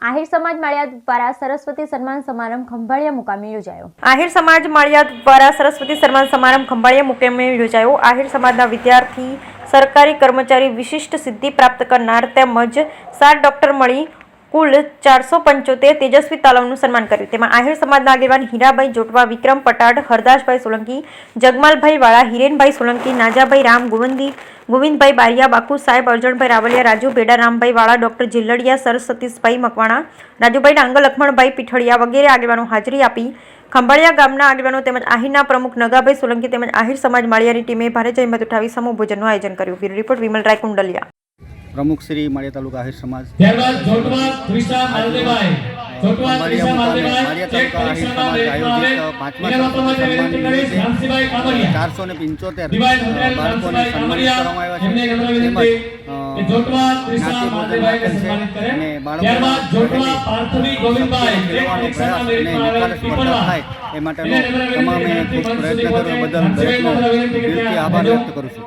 આહિર સમાજ માળિયા દ્વારા સરસ્વતી સન્માન સમારંભ ખંભાળિયા મુકામે યોજાયો। આહિર સમાજ માળિયા દ્વારા સરસ્વતી સન્માન સમારંભ ખંભાળિયા મુકામે યોજાયો। આહિર સમાજના વિદ્યાર્થી, સરકારી કર્મચારી, વિશિષ્ટ સિદ્ધિ પ્રાપ્ત કરનાર તેમજ 7 ડોક્ટર મળી કુલ 475 તેજસ્વી તાલાવનું સન્માન કર્યું। તેમાં આહિર સમાજના આગેવાન હીરાભાઈ જોટવા, વિક્રમ પટાડ, હરદાસભાઈ સોલંકી, જગમાલભાઈ વાળા, હિરેનભાઈ સોલંકી, નાજાભાઈ રામ, ગોવિંદભાઈ બારિયા, બાકુ સાહેબ, અર્જણભાઈ રાવલિયા, રાજુ ભેડા, રામભાઈ વાળા, ડોક્ટર જીલડિયા, સર સતીશભાઈ મકવાણા, રાજુભાઈ ડાંગર, લક્ષ્મણભાઈ પીઠળિયા વગેરે આગેવાનો હાજરી આપી ખંભાળિયા ગામના આગેવાનો તેમજ આહિરના પ્રમુખ નગાભાઈ સોલંકી તેમજ આહિર સમાજ માળિયાની ટીમે ભારે જહેમત ઉઠાવી સમૂહ ભોજનનું આયોજન કર્યું। બ્યુરો રિપોર્ટ વિમલ રાય કુંડલિયા, પ્રમુખ શ્રી માળિયા તાલુકા આહિર સમાજ। ત્યારબાદ જોટવા ત્રિષા માલદેભાઈ, જોટવા ત્રિષા માલદેભાઈ માળિયા તાલુકા આહિર સમાજ આયોજિત 5મા રામસિંહભાઈ કામરિયા 475 બાળકોને સન્માનિત કરવામાં આવ્યા છે। તેમજ જોટવા ત્રિષા માલદેભાઈને સન્માનિત કરે। ત્યારબાદ જોટવા પાર્થવી ગોવિંદભાઈ થાય એ માટેનો તમામે ખૂબ પ્રયત્ન કરવા બદલ દરેકનો દિલથી આભાર વ્યક્ત કરું છું।